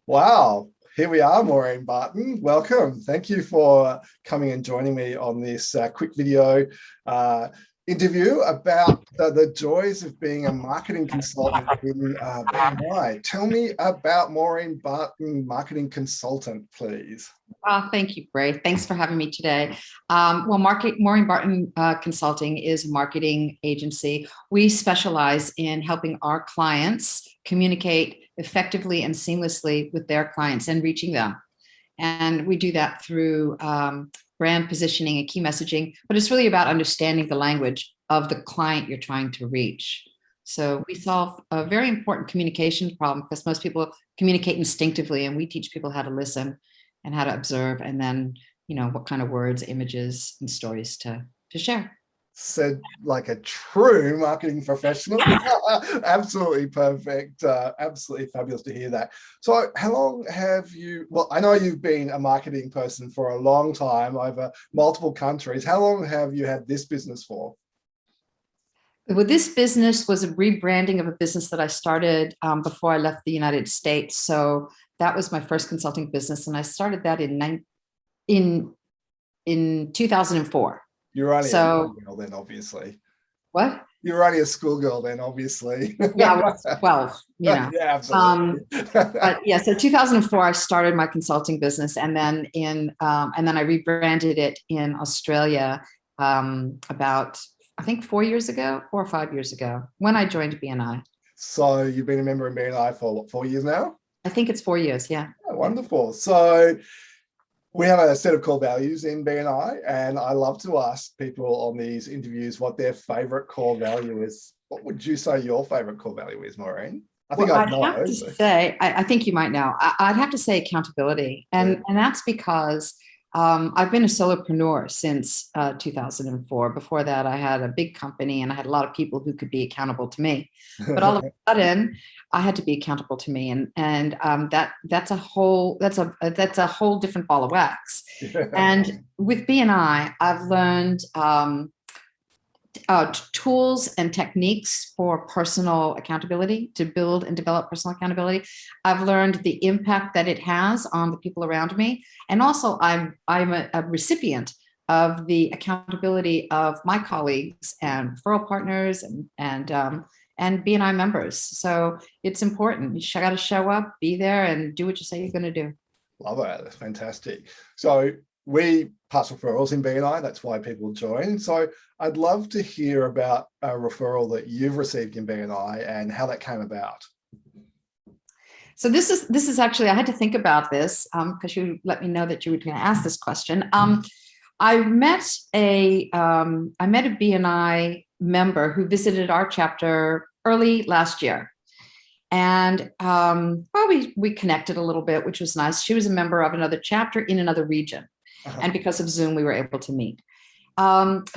Wow, here we are, Maureen Barton. Welcome. Thank you for coming and joining me on this quick video uh, interview about the joys of being a marketing consultant in BNI. Tell me about Maureen Barton, marketing consultant, please. Thank you, Bray. Thanks for having me today. Maureen Barton Consulting is a marketing agency. We specialize in helping our clients communicate effectively and seamlessly with their clients and reaching them. And we do that through brand positioning and key messaging, but it's really about understanding the language of the client you're trying to reach. So we solve a very important communication problem because most people communicate instinctively, and we teach people how to listen and how to observe, and then, what kind of words, images, and stories to share. Said like a true marketing professional. Absolutely perfect. Absolutely fabulous to hear that. So how long have you, well, I know you've been a marketing person for a long time over multiple countries. How long have you had this business for? Well, this business was a rebranding of a business that I started before I left the United States. So that was my first consulting business, and I started that in 2004. You're only a schoolgirl then, obviously. What? You're only a schoolgirl then, obviously. Yeah, I was 12, Yeah, absolutely. But yeah, so 2004, I started my consulting business, and then I rebranded it in Australia about, I think, 4 or 5 years ago, when I joined BNI. So you've been a member of BNI for what, 4 years now? I think it's 4 years, yeah. Oh, wonderful. So we have a set of core values in BNI, and I love to ask people on these interviews what their favorite core value is. What would you say your favorite core value is, Maureen? I think I'd know. Have to say, I think you might know. I'd have to say accountability, and that's because I've been a solopreneur since 2004. Before that, I had a big company, and I had a lot of people who could be accountable to me. But all of a sudden, I had to be accountable to me, and that's a whole different ball of wax. And with BNI, I've learned tools and techniques for personal accountability, to build and develop personal accountability. I've learned the impact that it has on the people around me. And also I'm a recipient of the accountability of my colleagues and referral partners and BNI members. So it's important. You got to show up, be there, and do what you say you're going to do. Love it. That's fantastic. So we pass referrals in BNI. That's why people join. So I'd love to hear about a referral that you've received in BNI and how that came about. So this is actually, I had to think about this because you let me know that you were going to ask this question. I met a BNI member who visited our chapter early last year. And we connected a little bit, which was nice. She was a member of another chapter in another region. And because of Zoom, we were able to meet.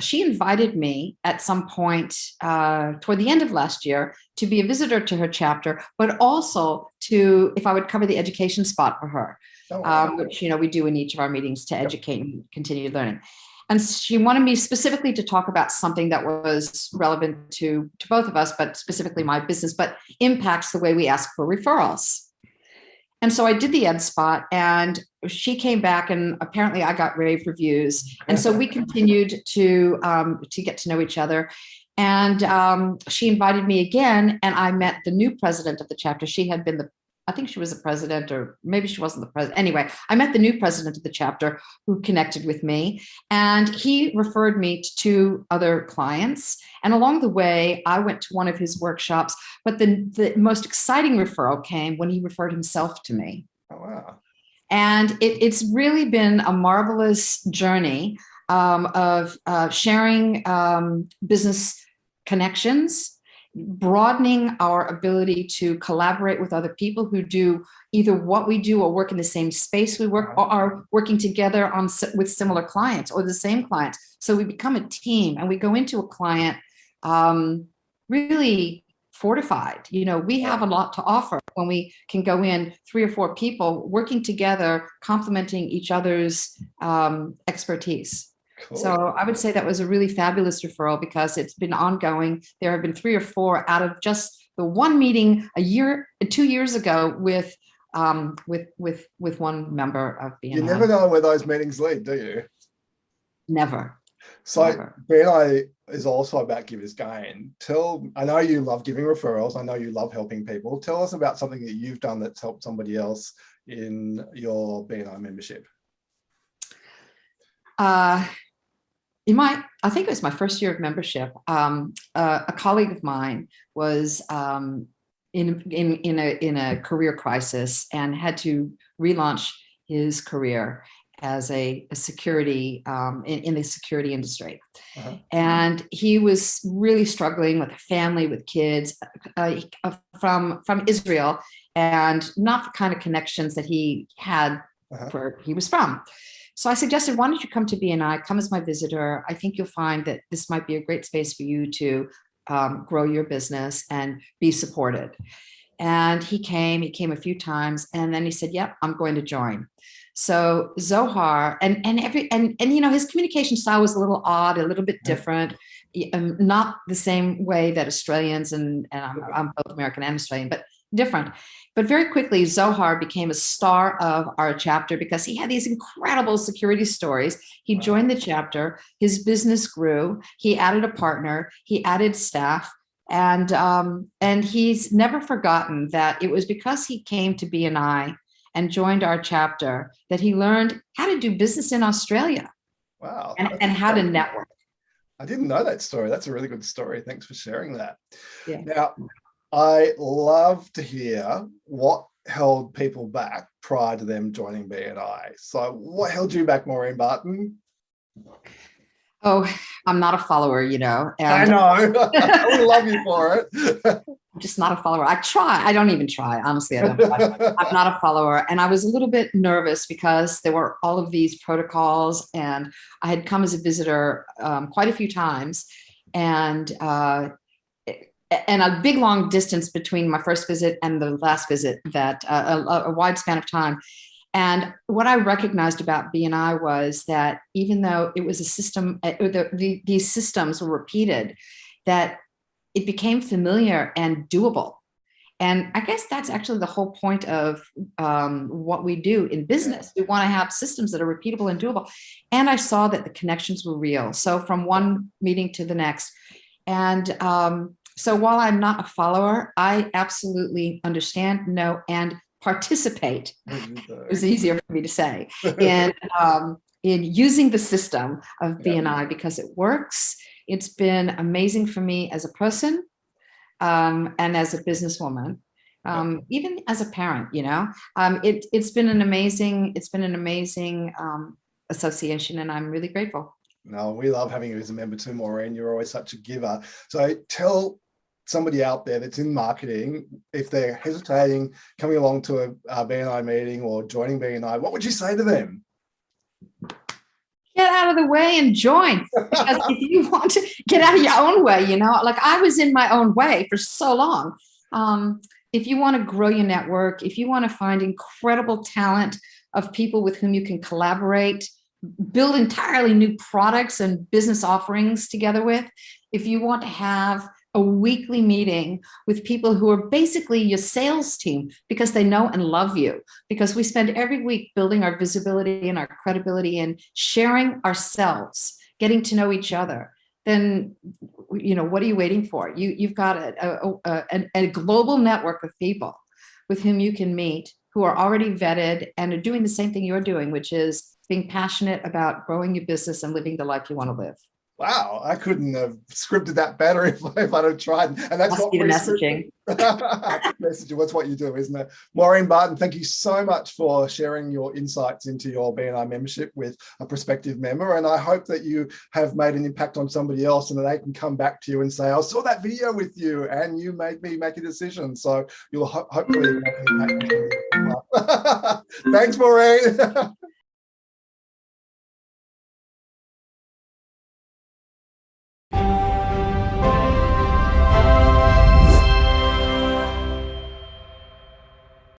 She invited me at some point toward the end of last year to be a visitor to her chapter, but also if I would cover the education spot for her, which we do in each of our meetings to educate and continue learning. And she wanted me specifically to talk about something that was relevant to both of us, but specifically my business, but impacts the way we ask for referrals. And so I did the ed spot, and she came back, and apparently I got rave reviews. And so we continued to get to know each other. And she invited me again, and I met the new president of the chapter. She had been I think she was the president, or maybe she wasn't the president. Anyway, I met the new president of the chapter who connected with me, and he referred me to 2 other clients. And along the way, I went to one of his workshops, but the most exciting referral came when he referred himself to me. Oh, wow. And it's really been a marvelous journey of sharing business connections, broadening our ability to collaborate with other people who do either what we do or work in the same space we work, or are working together with similar clients or the same clients. So we become a team, and we go into a client really fortified. We have a lot to offer when we can go in 3 or 4 people working together, complementing each other's expertise. Cool. So I would say that was a really fabulous referral because it's been ongoing. There have been 3 or 4 out of just the one meeting 2 years ago with with one member of BNI. You never know where those meetings lead, do you? Never. So Never. BNI is also about givers gain. I know you love giving referrals. I know you love helping people. Tell us about something that you've done that's helped somebody else in your BNI membership. I think it was my first year of membership. A colleague of mine was in a career crisis and had to relaunch his career as a security in the security industry. And he was really struggling with a family, with kids from Israel, and not the kind of connections that he had where he was from. So I suggested, why don't you come to BNI, come as my visitor? I think you'll find that this might be a great space for you to grow your business and be supported. And he came a few times, and then he said, yep, I'm going to join. So Zohar, and you know, his communication style was a little odd, a little bit different, not the same way that Australians, and I'm both American and Australian, but different. But very quickly, Zohar became a star of our chapter because he had these incredible security stories. He joined the chapter, his business grew, he added a partner, he added staff, and he's never forgotten that it was because he came to BNI and joined our chapter that he learned how to do business in Australia. Wow. And how to network. I didn't know that story. That's a really good story. Thanks for sharing that. Yeah. Now, I love to hear what held people back prior to them joining BNI. So what held you back, Maureen Barton? Oh, I'm not a follower, you know. And I know. I love you for it. I'm just not a follower. I try. I don't even try. Honestly, I don't try. I'm not a follower. And I was a little bit nervous because there were all of these protocols, and I had come as a visitor quite a few times, and a big long distance between my first visit and the last visit, that a wide span of time. And what I recognized about BNI was that even though it was a system, these systems were repeated, that it became familiar and doable. And I guess that's actually the whole point of what we do in business. We want to have systems that are repeatable and doable. And I saw that the connections were real. So from one meeting to the next. And so while I'm not a follower, I absolutely understand, know, and participate. It was easier for me to say in using the system of BNI because it works. It's been amazing for me as a person and as a businesswoman, even as a parent. You know, it's been an amazing association, and I'm really grateful. No, we love having you as a member too, Maureen. You're always such a giver. So tell somebody out there that's in marketing, if they're hesitating coming along to a BNI meeting or joining BNI, what would you say to them? Get out of the way and join. Because if you want to get out of your own way, you know, like I was in my own way for so long. If you want to grow your network, if you want to find incredible talent of people with whom you can collaborate, build entirely new products and business offerings together with, if you want to have a weekly meeting with people who are basically your sales team because they know and love you, because we spend every week building our visibility and our credibility and sharing ourselves, getting to know each other, then, you know, what are you waiting for? You've got a global network of people with whom you can meet who are already vetted and are doing the same thing you're doing, which is being passionate about growing your business and living the life you want to live. Wow, I couldn't have scripted that better if I'd have tried. And that's what the messaging. Messaging, that's what you do, isn't it? Maureen Barton, thank you so much for sharing your insights into your BNI membership with a prospective member. And I hope that you have made an impact on somebody else and that they can come back to you and say, I saw that video with you and you made me make a decision. So you'll hopefully make an impact. Thanks, Maureen.